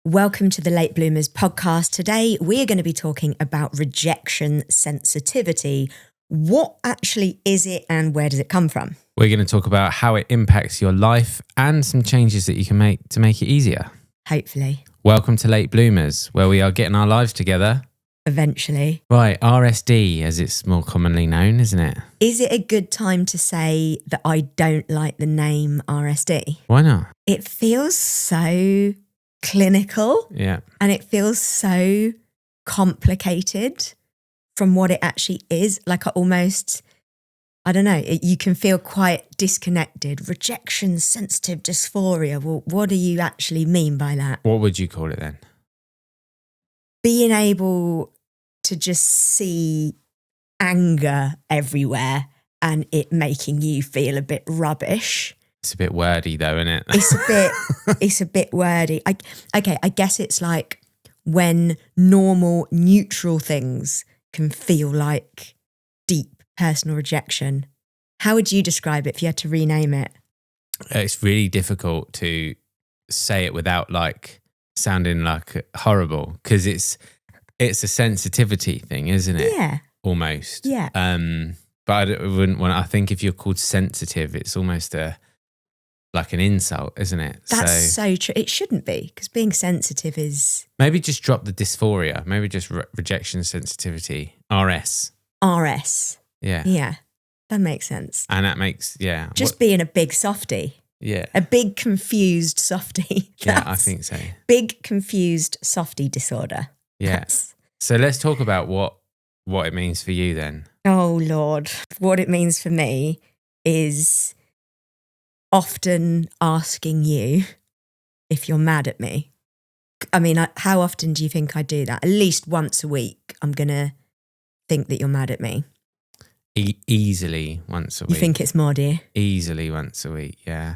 Welcome to the Late Bloomers podcast. Today, we're going to be talking about rejection sensitivity. What actually is it and where does it come from? We're going to talk about how it impacts your life and some changes that you can make to make it easier. Hopefully. Welcome to Late Bloomers, where we are getting our lives together. Eventually. Right, RSD, as it's more commonly known, isn't it? Is it a good time to say that I don't like the name RSD? Why not? It feels so clinical. Yeah. And it feels so complicated from what it actually is. Like I don't know, you can feel quite disconnected. Rejection sensitive dysphoria. Well, what do you actually mean by that? What would you call it then? Being able to just see anger everywhere and it making you feel a bit rubbish. It's a bit wordy though, isn't it? It's a bit wordy. I guess it's like when normal, neutral things can feel like deep personal rejection. How would you describe it if you had to rename it? It's really difficult to say it without like sounding like horrible because it's a sensitivity thing, isn't it? Yeah. Almost. Yeah. But I wouldn't want. I think if you're called sensitive, it's almost like an insult, isn't it? That's so true. It shouldn't be, because being sensitive is... Maybe just drop the dysphoria. Maybe just rejection sensitivity. RS. RS. Yeah. Yeah, that makes sense. And that makes, Just being a big softie. Yeah. A big confused softie. Yeah, I think so. Big confused softie disorder. Yeah. So let's talk about what it means for you then. Oh, Lord. What it means for me is often asking you if you're mad at me. I mean, how often do you think I do that? At least once a week, I'm going to think that you're mad at me. Easily once a week. You think it's more, do you? Easily once a week, yeah.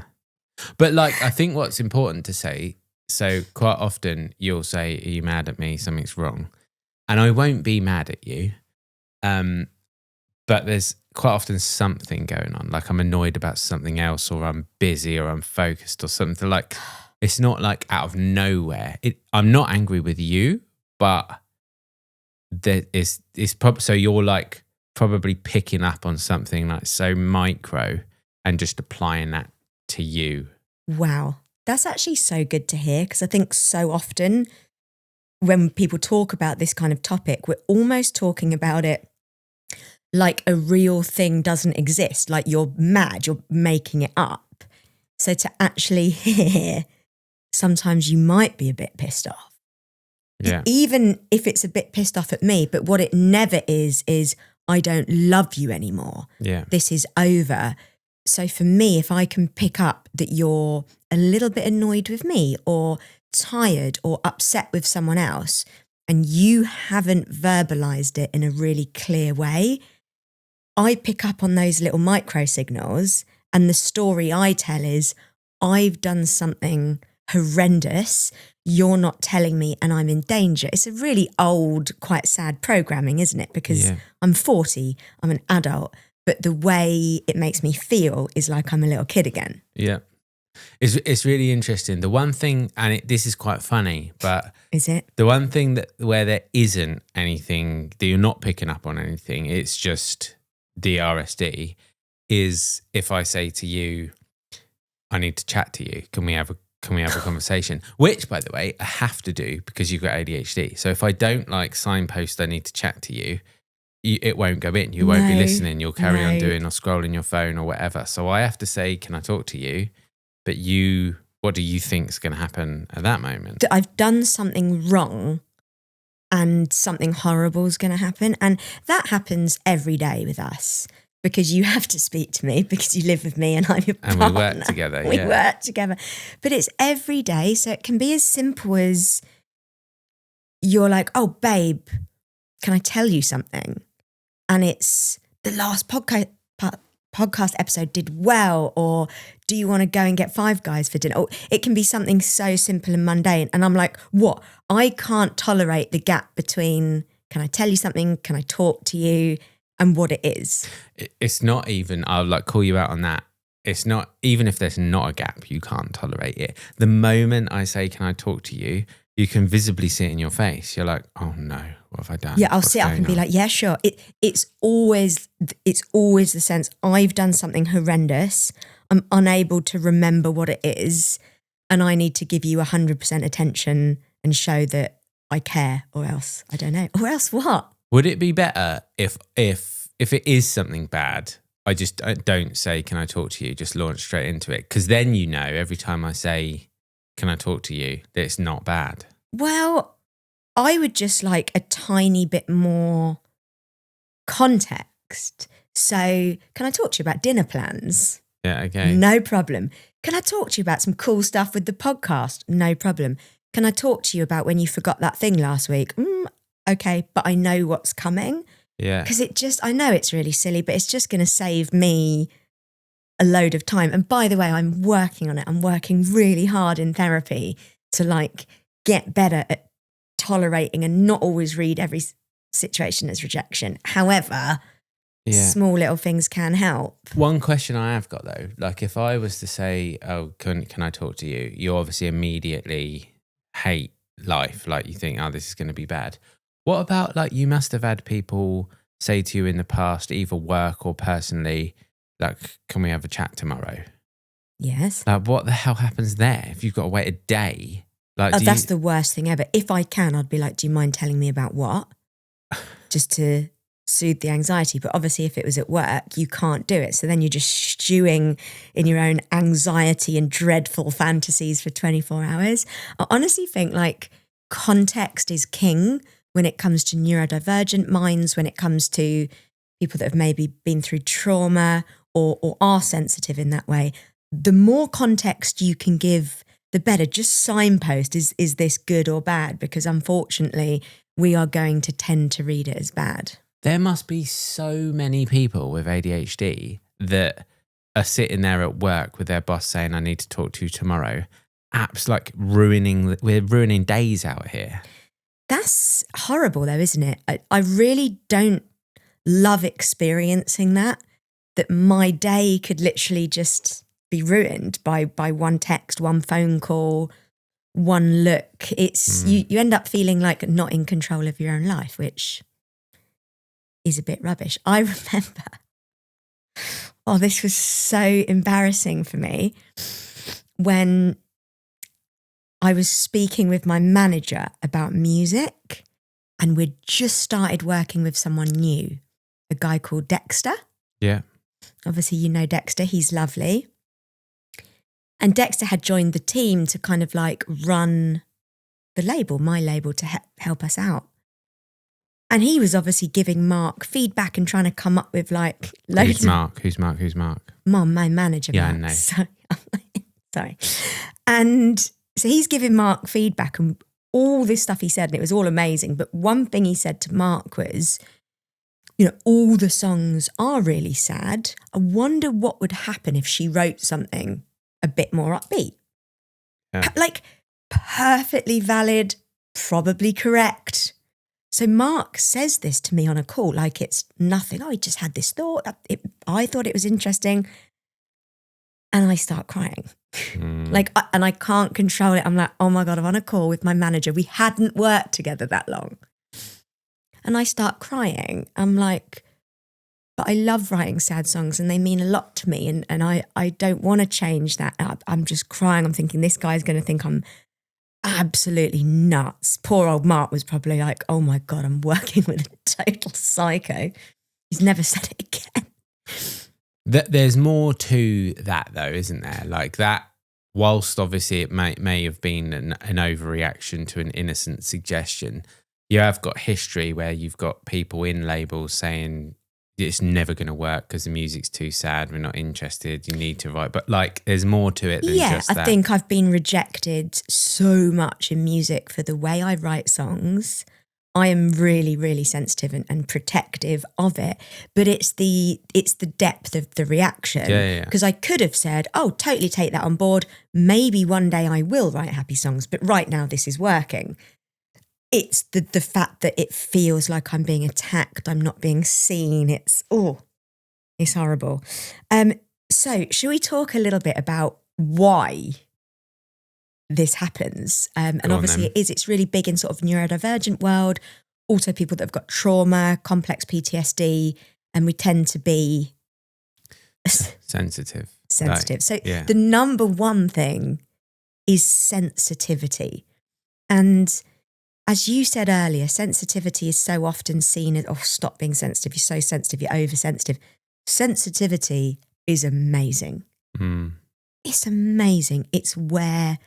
But like, I think what's important to say, so quite often you'll say, are you mad at me? Something's wrong. And I won't be mad at you. But there's quite often something going on. Like I'm annoyed about something else, or I'm busy, or I'm focused, or something. Like it's not like out of nowhere. I'm not angry with you, but it's so you're like probably picking up on something like so micro and just applying that to you. Wow. That's actually so good to hear, because I think so often when people talk about this kind of topic, we're almost talking about it like a real thing doesn't exist. Like you're mad, you're making it up. So to actually hear, sometimes you might be a bit pissed off. Yeah. Even if it's a bit pissed off at me, but what it never is I don't love you anymore. Yeah. This is over. So for me, if I can pick up that you're a little bit annoyed with me or tired or upset with someone else, and you haven't verbalized it in a really clear way, I pick up on those little micro signals, and the story I tell is, I've done something horrendous, you're not telling me, and I'm in danger. It's a really old, quite sad programming, isn't it? Because I'm 40, I'm an adult, but the way it makes me feel is like I'm a little kid again. Yeah. It's really interesting. The one thing, and this is quite funny, but... Is it? The one thing where there isn't anything, that you're not picking up on anything, it's just the RSD, is if I say to you, I need to chat to you. Can we have a conversation? Which, by the way, I have to do because you've got ADHD. So if I don't like signpost I need to chat to you, it won't go in. You won't be listening. You'll carry on doing or scrolling your phone or whatever. So I have to say, can I talk to you? But what do you think is going to happen at that moment? I've done something wrong and something horrible is going to happen. And that happens every day with us, because you have to speak to me because you live with me and I'm your partner. And we work together. We work together. But it's every day. So it can be as simple as you're like, oh, babe, can I tell you something? And it's the last podcast episode did well, or do you want to go and get Five Guys for dinner? Or it can be something so simple and mundane. And I'm like, what? I can't tolerate the gap between can I tell you something, can I talk to you, and what it is. It's not even, I'll like call you out on that. It's not, even if there's not a gap, you can't tolerate it. The moment I say, can I talk to you? Yeah. You can visibly see it in your face. You're like, oh no, what have I done? Yeah, I'll What's sit up going and be on? like, yeah, sure. It's always the sense I've done something horrendous. I'm unable to remember what it is, and I need to give you 100% attention and show that I care, or else I don't know. Or else what? Would it be better if it is something bad, I don't say, can I talk to you? Just launch straight into it. Because then you know every time I say, can I talk to you, that it's not bad. Well, I would just like a tiny bit more context. So, can I talk to you about dinner plans? Yeah, okay. No problem. Can I talk to you about some cool stuff with the podcast? No problem. Can I talk to you about when you forgot that thing last week? Okay, but I know what's coming. Yeah. Because I know it's really silly, but it's just going to save me a load of time. And by the way, I'm working on it. I'm working really hard in therapy to like get better at tolerating and not always read every situation as rejection. However, small little things can help. One question I have got though, like if I was to say, oh, can I talk to you? You obviously immediately hate life. Like you think, oh, this is going to be bad. What about like you must have had people say to you in the past, either work or personally, like, can we have a chat tomorrow? Yes. Like what the hell happens there if you've got to wait a day? Like, That's the worst thing ever. If I can, I'd be like, do you mind telling me about what? Just to soothe the anxiety. But obviously if it was at work, you can't do it. So then you're just stewing in your own anxiety and dreadful fantasies for 24 hours. I honestly think like context is king when it comes to neurodivergent minds, when it comes to people that have maybe been through trauma or are sensitive in that way. The more context you can give, the better. Just signpost, is this good or bad? Because unfortunately, we are going to tend to read it as bad. There must be so many people with ADHD that are sitting there at work with their boss saying, I need to talk to you tomorrow. Apps like we're ruining days out here. That's horrible though, isn't it? I really don't love experiencing that my day could literally just be ruined by one text, one phone call, one look. It's you end up feeling like not in control of your own life, which is a bit rubbish. I remember, this was so embarrassing for me when I was speaking with my manager about music and we'd just started working with someone new, a guy called Dexter. Yeah. Obviously, you know Dexter, he's lovely. And Dexter had joined the team to kind of like run the label, my label, to help us out. And he was obviously giving Mark feedback and trying to come up with like loads Who's Mark? Mom, my manager. Yeah, Mark. I know. Sorry. And so he's giving Mark feedback and all this stuff he said, and it was all amazing. But one thing he said to Mark was, all the songs are really sad. I wonder what would happen if she wrote something a bit more upbeat. Yeah. Like perfectly valid, probably correct. So Mark says this to me on a call like it's nothing. He just had this thought. I thought it was interesting. And I start crying. And I can't control it. I'm like, oh my God, I'm on a call with my manager. We hadn't worked together that long. And I start crying. I'm like, but I love writing sad songs and they mean a lot to me. And I don't want to change that. I'm just crying. I'm thinking this guy's going to think I'm absolutely nuts. Poor old Mark was probably like, oh my God, I'm working with a total psycho. He's never said it again. There's more to that though, isn't there? Like that, whilst obviously it may have been an overreaction to an innocent suggestion, you have got history where you've got people in labels saying it's never going to work because the music's too sad, we're not interested, you need to write. But like there's more to it than just that. I think I've been rejected so much in music for the way I write songs. I am really, really sensitive and protective of it, but it's the depth of the reaction. Yeah. Because I could have said, oh, totally take that on board. Maybe one day I will write happy songs, but right now this is working. It's the fact that it feels like I'm being attacked. I'm not being seen. It's horrible. So should we talk a little bit about why this happens. And Go on obviously then. it's really big in sort of neurodivergent world, also people that have got trauma, complex PTSD, and we tend to be Sensitive. sensitive. So yeah. the number one thing is sensitivity. And as you said earlier, sensitivity is so often seen as, oh, stop being sensitive. You're so sensitive. You're oversensitive. Sensitivity is amazing. Mm. It's amazing. It's where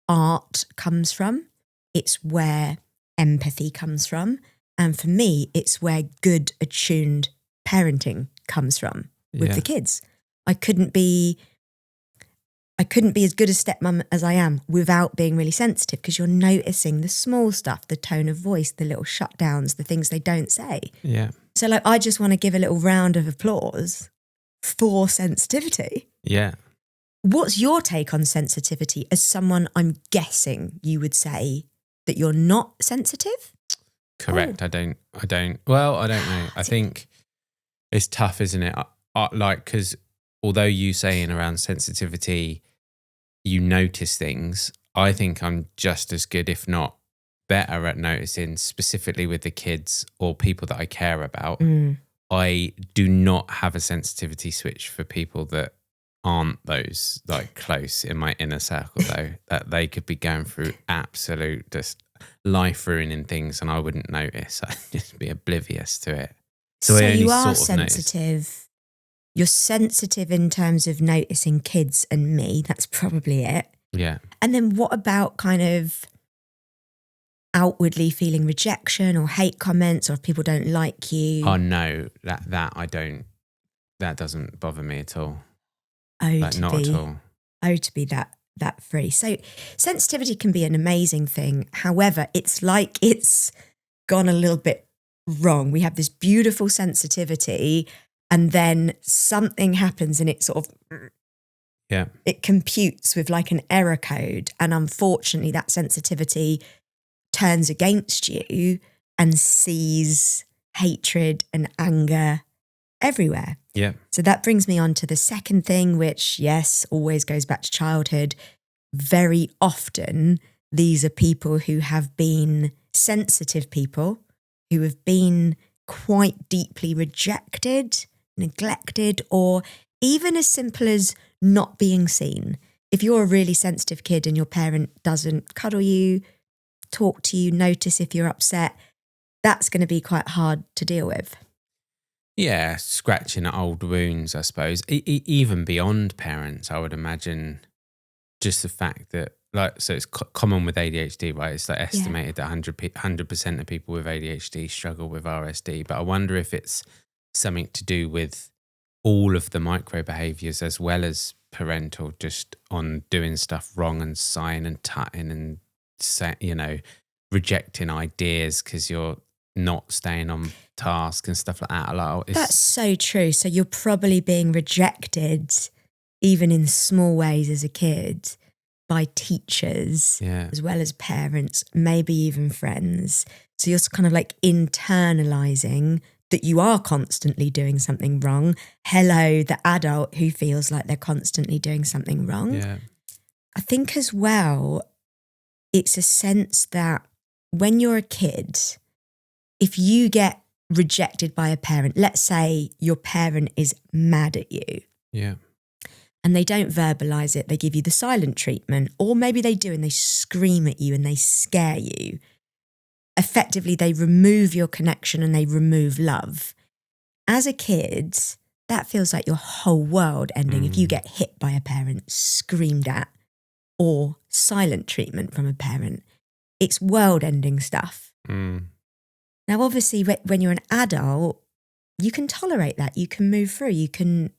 art comes from. It's where empathy comes from. And for me, it's where good, attuned parenting comes from with Yeah. the kids. I couldn't be as good a stepmom as I am without being really sensitive, because you're noticing the small stuff, the tone of voice, the little shutdowns, the things they don't say. Yeah. So like, I just want to give a little round of applause for sensitivity. Yeah. What's your take on sensitivity as someone, I'm guessing you would say that you're not sensitive? Correct. Oh. I don't know. I think it's tough, isn't it? Because although you saying around sensitivity, you notice things, I think I'm just as good, if not better, at noticing, specifically with the kids or people that I care about. I do not have a sensitivity switch for people that aren't those like close in my inner circle, though, that they could be going through absolute just life ruining things and I wouldn't notice. I'd just be oblivious to it. So I only you are sort of notice. sensitive. You're sensitive in terms of noticing kids and me. That's probably it. Yeah. And then what about kind of outwardly feeling rejection or hate comments, or if people don't like you? Oh no, that I don't. That doesn't bother me at all. Not at all. To be that free. So sensitivity can be an amazing thing. However, it's like it's gone a little bit wrong. We have this beautiful sensitivity, and then something happens and it sort of, it computes with like an error code. And unfortunately, that sensitivity turns against you and sees hatred and anger everywhere. Yeah. So that brings me on to the second thing, which, yes, always goes back to childhood. Very often, these are people who have been sensitive people who have been quite deeply rejected, neglected, or even as simple as not being seen. If you're a really sensitive kid and your parent doesn't cuddle you, talk to you, notice if you're upset, that's going to be quite hard to deal with. Yeah, scratching at old wounds, I suppose. Even beyond parents, I would imagine just the fact that, so it's common with ADHD, right? It's like estimated that 100% of people with ADHD struggle with RSD. But I wonder if it's something to do with all of the micro behaviors as well as parental, just on doing stuff wrong and sighing and tutting and, rejecting ideas because you're not staying on task and stuff like that. That's so true. So you're probably being rejected even in small ways as a kid by teachers as well as parents, maybe even friends. So you're kind of like internalizing that you are constantly doing something wrong. Hello, the adult who feels like they're constantly doing something wrong. Yeah. I think as well, it's a sense that when you're a kid, if you get rejected by a parent, let's say your parent is mad at you. Yeah. And they don't verbalize it, they give you the silent treatment, or maybe they do and they scream at you and they scare you. Effectively, they remove your connection and they remove love. As a kid, that feels like your whole world ending if you get hit by a parent, screamed at, or silent treatment from a parent. It's world-ending stuff. Now, obviously, when you're an adult, you can tolerate that. You can move through. You can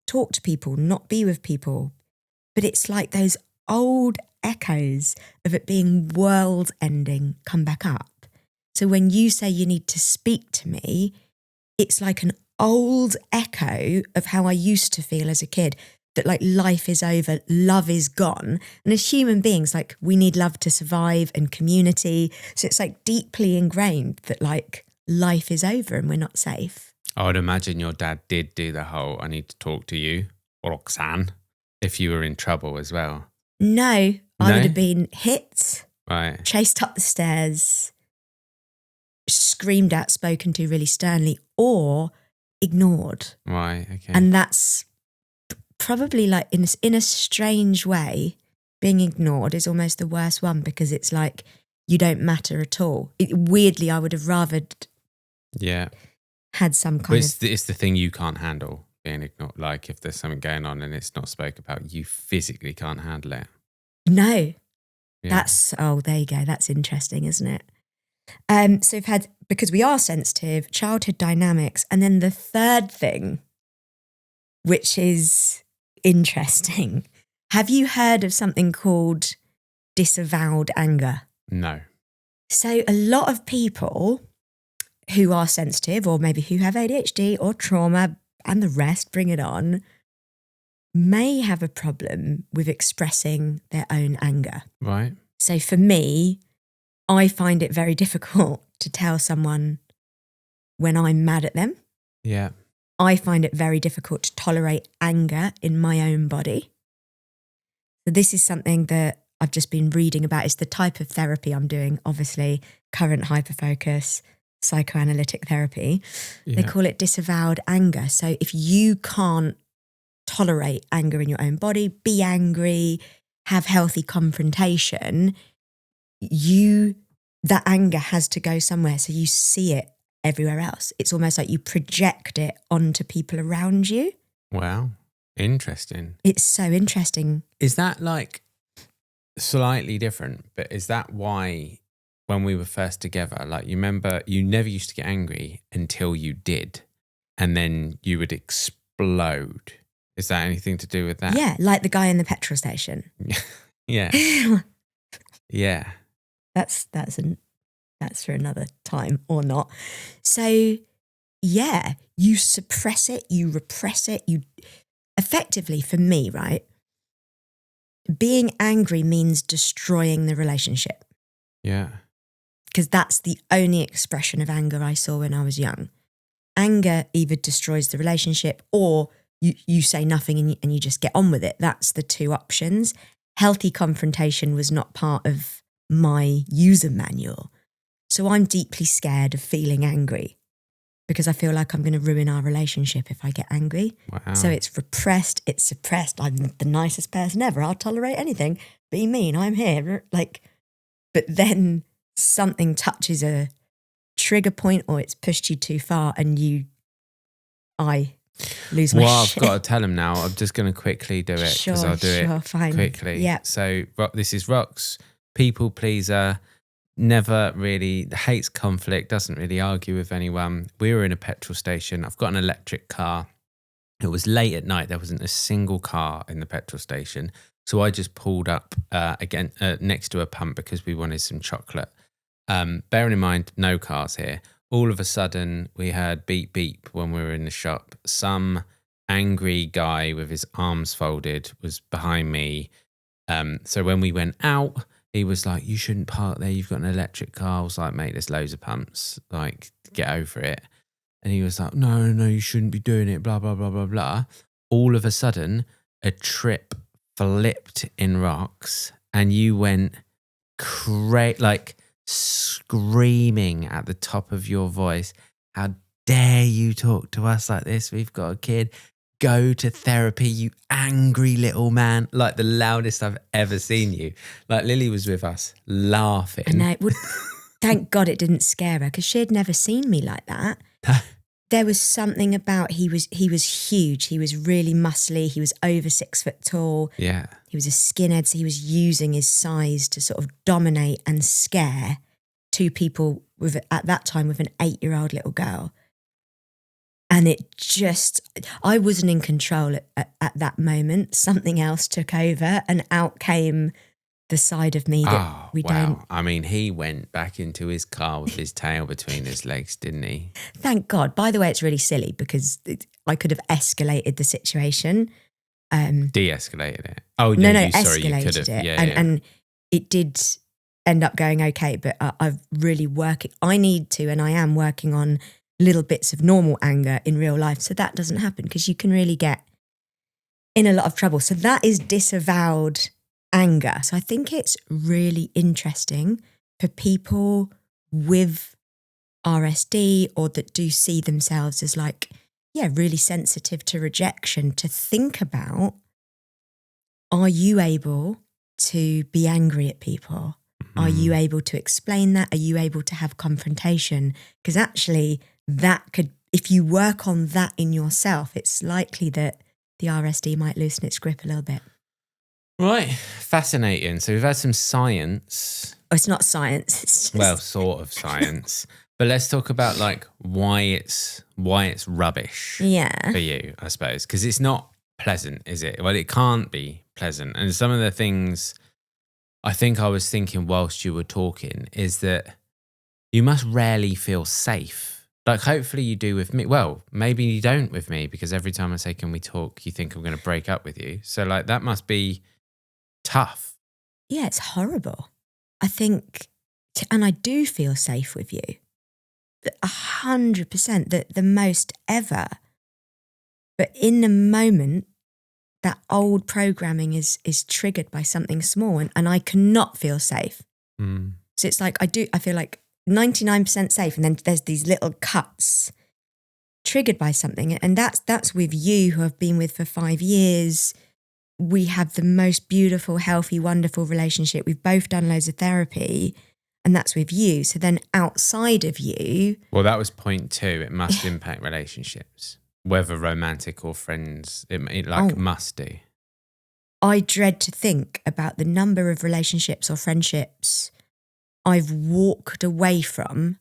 talk to people, not be with people. But it's like those old echoes of it being world-ending come back up. So when you say you need to speak to me, it's like an old echo of how I used to feel as a kid, that like life is over, love is gone. And as human beings, like we need love to survive and community. So it's like deeply ingrained that like life is over and we're not safe. I would imagine your dad did do the whole, I need to talk to you, Roxanne, if you were in trouble as well. No, I would No? have been hit, Right. chased up the stairs, screamed at, spoken to really sternly, or ignored. Right. Okay. And that's probably like in a strange way, being ignored is almost the worst one because it's like you don't matter at all. Weirdly, I would have rather yeah. had some But kind it's of... it's the thing you can't handle, being ignored. Like if there's something going on and it's not spoke about, you physically can't handle it. No, Yeah. there you go. That's interesting, isn't it? So we've had, because we are sensitive, childhood dynamics. And then the third thing, which is interesting. Have you heard of something called disavowed anger? No. So a lot of people who are sensitive, or maybe who have ADHD or trauma and the rest, bring it on, may have a problem with expressing their own anger. Right. So for me, I find it very difficult to tell someone when I'm mad at them. Yeah. I find it very difficult to tolerate anger in my own body. So this is something that I've just been reading about. It's the type of therapy I'm doing, obviously, current hyperfocus, psychoanalytic therapy. Yeah. They call it disavowed anger. So if you can't tolerate anger in your own body, be angry, have healthy confrontation, that anger has to go somewhere. So you see it everywhere else. It's almost like you project it onto people around you. Wow. Interesting. It's so interesting. Is that like slightly different? But is that why when we were first together, like you remember you never used to get angry until you did, and then you would explode? Is that anything to do with that? Yeah, like the guy in the petrol station. Yeah. Yeah. That's for another time or not. So yeah, you suppress it, you repress it, you effectively, for me, right? Being angry means destroying the relationship, Yeah. because that's the only expression of anger I saw when I was young. Anger either destroys the relationship or you say nothing and you just get on with it. That's the two options. Healthy confrontation was not part of my user manual. So I'm deeply scared of feeling angry because I feel like I'm going to ruin our relationship if I get angry. Wow. So it's repressed, it's suppressed. I'm the nicest person ever. I'll tolerate anything. Be mean, I'm here. But then something touches a trigger point or it's pushed you too far and I lose my shit. I've got to tell him now. I'm just going to quickly do it because I'll do it fine. quickly. Yeah. So this is Rox, people pleaser, never really hates conflict, doesn't really argue with anyone. We were in a petrol station. I've got an electric car. It was late at night. There wasn't a single car in the petrol station. So I just pulled up again next to a pump because we wanted some chocolate. Bearing in mind, no cars here. All of a sudden, we heard beep, beep when we were in the shop. Some angry guy with his arms folded was behind me. So when we went out, he was like, you shouldn't park there. You've got an electric car. I was like, mate, there's loads of pumps. Like, get over it. And he was like, no, you shouldn't be doing it, blah, blah, blah, blah, blah. All of a sudden, a trip flipped in Rox and you went like screaming at the top of your voice, how dare you talk to us like this? We've got a kid. Go to therapy, you angry little man. Like the loudest I've ever seen you. Like Lily was with us laughing. And thank God it didn't scare her because she had never seen me like that. There was something about, he was huge. He was really muscly. He was over 6 foot tall. Yeah. He was a skinhead. So he was using his size to sort of dominate and scare two people at that time with an 8-year-old little girl. And I wasn't in control at that moment. Something else took over and out came the side of me that don't. I mean, he went back into his car with his tail between his legs, didn't he? Thank God. By the way, it's really silly because I could have escalated the situation. De-escalated it. Oh, no, sorry, you could escalated have. it. Yeah, and it did end up going okay, but I've really I need to, and I am working on little bits of normal anger in real life so that doesn't happen because you can really get in a lot of trouble. So that is disavowed anger. So I think it's really interesting for people with RSD or that do see themselves as like, really sensitive to rejection, to think about, are you able to be angry at people? Are you able to explain that? Are you able to have confrontation? Because actually that could, if you work on that in yourself, it's likely that the RSD might loosen its grip a little bit. Right. Fascinating. So we've had some science. Oh, it's not science. It's just... Well, sort of science. But let's talk about like why it's rubbish for you, I suppose. Because it's not pleasant, is it? Well, it can't be pleasant. And some of the things I think I was thinking whilst you were talking is that you must rarely feel safe. Like hopefully you do with me. Well, maybe you don't with me because every time I say, can we talk, you think I'm going to break up with you. So like that must be tough. Yeah, it's horrible. I think, and I do feel safe with you. 100%, the most ever. But in the moment, that old programming is triggered by something small and I cannot feel safe. So it's like, I feel like 99% safe. And then there's these little cuts triggered by something. And that's with you who I've been with for 5 years. We have the most beautiful, healthy, wonderful relationship. We've both done loads of therapy. And that's with you. So then outside of you... Well, that was point 2. It must impact relationships, whether romantic or friends. It must do. I dread to think about the number of relationships or friendships I've walked away from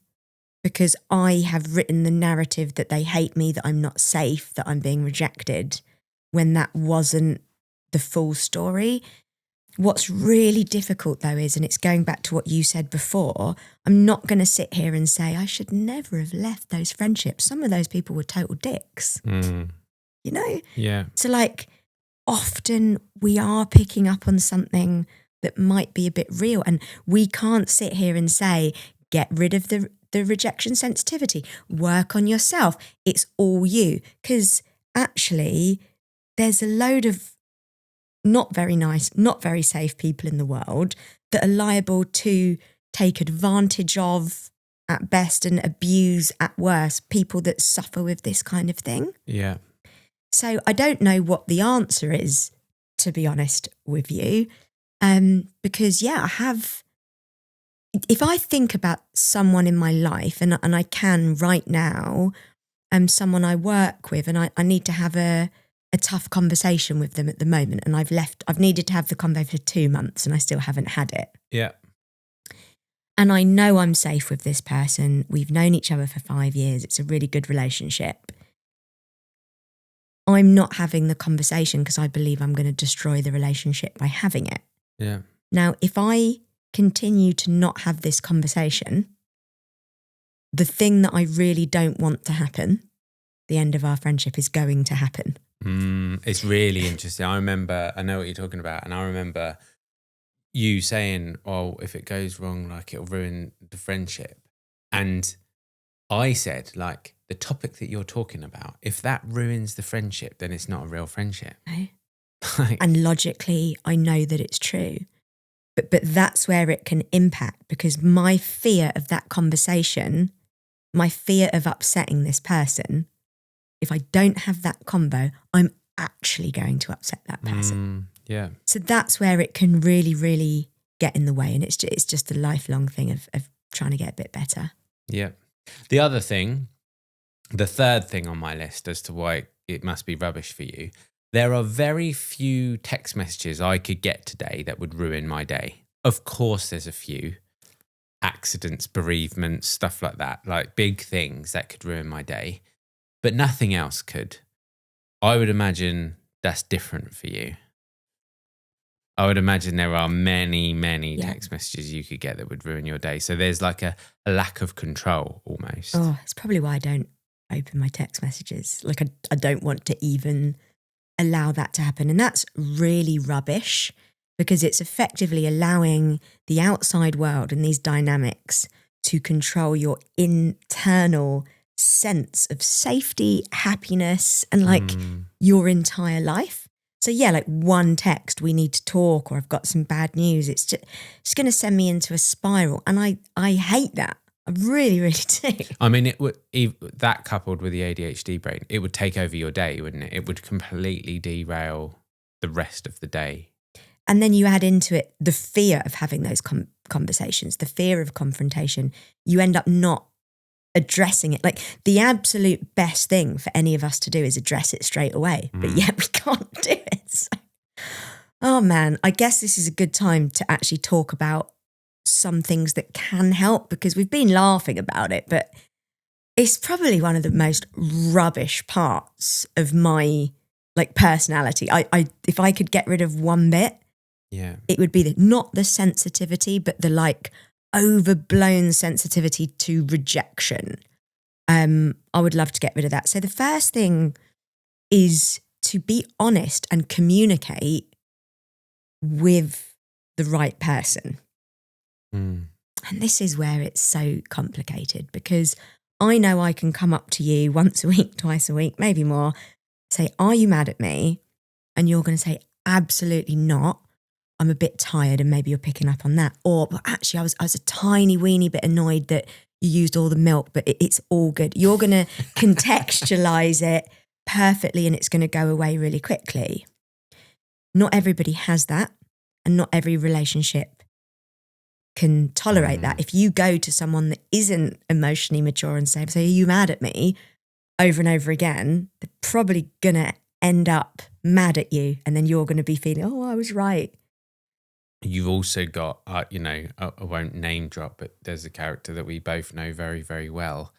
because I have written the narrative that they hate me, that I'm not safe, that I'm being rejected, when that wasn't the full story. What's really difficult though is, and it's going back to what you said before, I'm not going to sit here and say I should never have left those friendships. Some of those people were total dicks, you know? Yeah. So like often we are picking up on something that might be a bit real and we can't sit here and say, get rid of the rejection sensitivity, work on yourself. It's all you. Because actually there's a load of not very nice, not very safe people in the world that are liable to take advantage of at best and abuse at worst people that suffer with this kind of thing. Yeah. So I don't know what the answer is, to be honest with you, because I have, if I think about someone in my life and I can right now, someone I work with and I need to have a tough conversation with them at the moment and I've needed to have the convo for 2 months and I still haven't had it. Yeah. And I know I'm safe with this person. We've known each other for 5 years. It's a really good relationship. I'm not having the conversation because I believe I'm going to destroy the relationship by having it. Yeah. Now, if I continue to not have this conversation, the thing that I really don't want to happen, the end of our friendship, is going to happen. It's really interesting. I know what you're talking about. And I remember you saying, oh, if it goes wrong, like it'll ruin the friendship. And I said, like, the topic that you're talking about, if that ruins the friendship, then it's not a real friendship. No. And logically, I know that it's true. But that's where it can impact, because my fear of that conversation, my fear of upsetting this person, if I don't have that convo, I'm actually going to upset that person. Yeah. So that's where it can really, really get in the way. And it's just a lifelong thing of trying to get a bit better. Yeah. The other thing, the third thing on my list as to why it must be rubbish for you, there are very few text messages I could get today that would ruin my day. Of course, there's a few accidents, bereavements, stuff like that, like big things that could ruin my day, but nothing else could. I would imagine that's different for you. I would imagine there are many text messages you could get that would ruin your day. So there's like a lack of control almost. Oh, it's probably why I don't open my text messages. Like I don't want to even allow that to happen. And that's really rubbish, because it's effectively allowing the outside world and these dynamics to control your internal sense of safety, happiness, and like your entire life. So yeah, like one text, we need to talk, or I've got some bad news. It's going to send me into a spiral. And I hate that. I really, really do. I mean, it would, that coupled with the ADHD brain, it would take over your day, wouldn't it? It would completely derail the rest of the day. And then you add into it the fear of having those conversations, the fear of confrontation. You end up not addressing it. Like the absolute best thing for any of us to do is address it straight away. But yet we can't do it. So, oh man, I guess this is a good time to actually talk about some things that can help, because we've been laughing about it, but it's probably one of the most rubbish parts of my like personality. I if I could get rid of one bit, it would be not the sensitivity, but the like overblown sensitivity to rejection. I would love to get rid of that. So the first thing is to be honest and communicate with the right person. And this is where it's so complicated, because I know I can come up to you once a week, twice a week, maybe more, say, are you mad at me? And you're going to say, absolutely not. I'm a bit tired, and maybe you're picking up on that. Or, but actually, I was a tiny weeny bit annoyed that you used all the milk, but it's all good. You're going to contextualize it perfectly, and it's going to go away really quickly. Not everybody has that, and not every relationship can tolerate that. If you go to someone that isn't emotionally mature and say, are you mad at me? Over and over again, they're probably going to end up mad at you, and then you're going to be feeling, oh, I was right. You've also got, I won't name drop, but there's a character that we both know very, very well,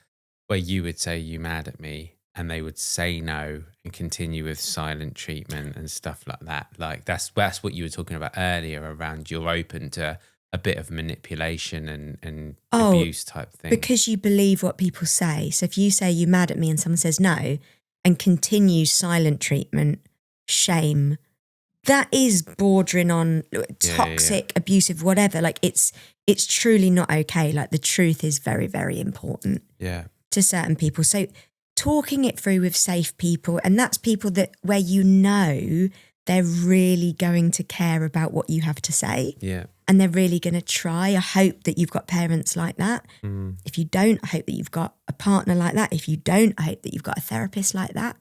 where you would say, you mad at me? And they would say no and continue with silent treatment and stuff like that. Like that's what you were talking about earlier around you're open to a bit of manipulation and abuse type thing. Because you believe what people say. So if you say you're mad at me and someone says no and continues silent treatment, shame, that is bordering on toxic, abusive, whatever. Like it's truly not okay. Like the truth is very, very important to certain people. So talking it through with safe people, and that's people that where you know they're really going to care about what you have to say. Yeah. And they're really going to try. I hope that you've got parents like that. If you don't, I hope that you've got a partner like that. If you don't, I hope that you've got a therapist like that.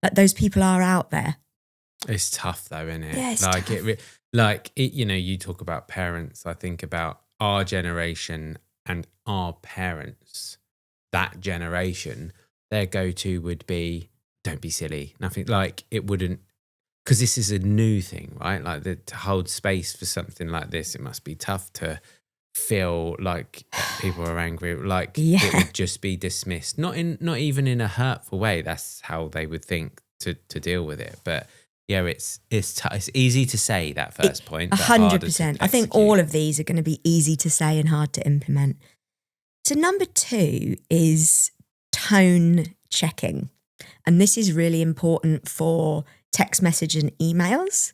Like those people are out there. It's tough though, isn't it? Yeah, it's like tough. You talk about parents. I think about our generation and our parents. That generation, their go-to would be, "Don't be silly." Nothing like it wouldn't. Because this is a new thing, right? Like to hold space for something like this, it must be tough to feel like people are angry. Like it would just be dismissed, not even in a hurtful way. That's how they would think to deal with it. But yeah, it's easy to say that first point. 100%. I think all of these are going to be easy to say and hard to implement. So number 2 is tone checking, and this is really important for text message and emails,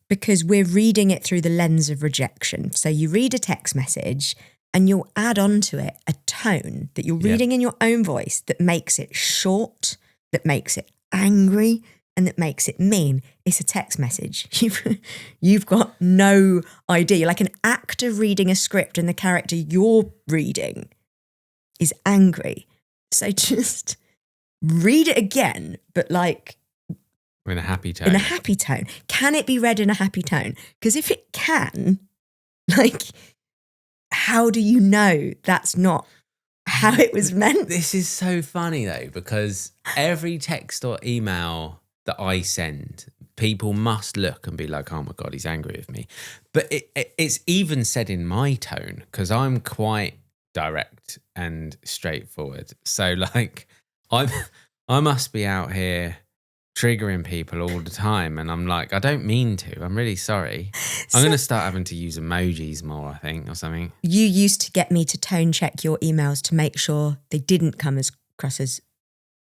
because we're reading it through the lens of rejection. So you read a text message and you'll add on to it a tone that you're reading in your own voice that makes it short, that makes it angry, and that makes it mean. It's a text message. You've got no idea. You're like an actor reading a script and the character you're reading is angry. So just read it again, but like, in a happy tone. In a happy tone. Can it be read in a happy tone? Because if it can, like, how do you know that's not how it was meant? This is so funny though, because every text or email that I send, people must look and be like, oh my God, he's angry with me. But it's even said in my tone, because I'm quite direct and straightforward. So like, I must be out here triggering people all the time, and I'm like, I don't mean to. I'm really sorry. I'm going to start having to use emojis more, I think, or something. You used to get me to tone check your emails to make sure they didn't come across as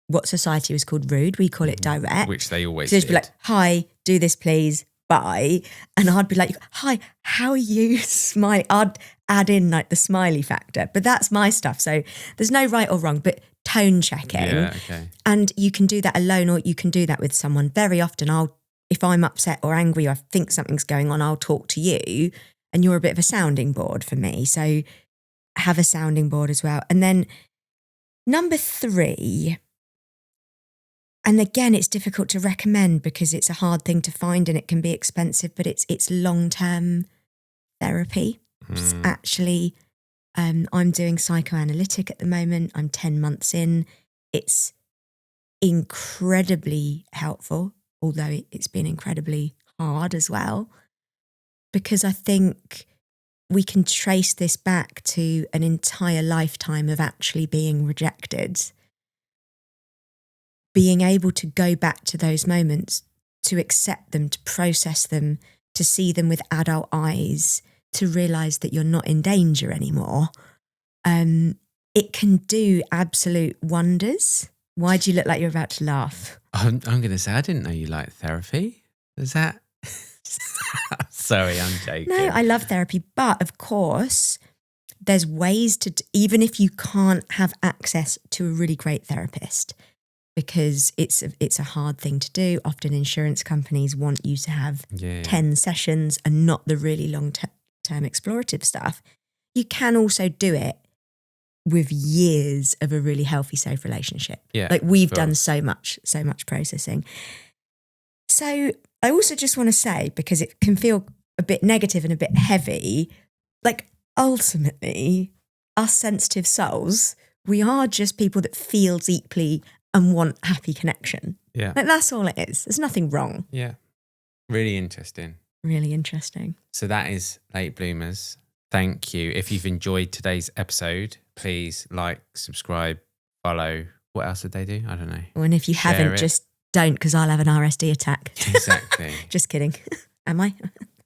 what society was called rude. We call it direct. Which they always so did. Be like, hi, do this please, bye. And I'd be like, hi, how are you? I'd add in like the smiley factor, but that's my stuff. So there's no right or wrong, but tone checking. Yeah, okay. And you can do that alone, or you can do that with someone. Very often I'll if I'm upset or angry or I think something's going on, I'll talk to you, and you're a bit of a sounding board for me. So have a sounding board as well. And then number 3, and again, it's difficult to recommend because it's a hard thing to find and it can be expensive, but it's long-term therapy. It's actually, I'm doing psychoanalytic at the moment. I'm 10 months in. It's incredibly helpful, although it's been incredibly hard as well, because I think we can trace this back to an entire lifetime of actually being rejected. Being able to go back to those moments, to accept them, to process them, to see them with adult eyes, to realise that you're not in danger anymore. It can do absolute wonders. Why do you look like you're about to laugh? I'm going to say, I didn't know you liked therapy. Is that... Sorry, I'm joking. No, I love therapy. But of course, there's ways to, even if you can't have access to a really great therapist, because it's a hard thing to do. Often insurance companies want you to have 10 sessions and not the really long-term explorative stuff. You can also do it with years of a really healthy, safe relationship. Yeah, like we've done so much processing. So I also just want to say, because it can feel a bit negative and a bit heavy, like ultimately, us sensitive souls, we are just people that feel deeply and want happy connection. Yeah. Like that's all it is. There's nothing wrong. Yeah. Really interesting. Really interesting. So that is Late Bloomers. Thank you. If you've enjoyed today's episode, please like, subscribe, follow. What else did they do? I don't know. And if you haven't, just don't, because I'll have an RSD attack. Exactly. Just kidding. Am I?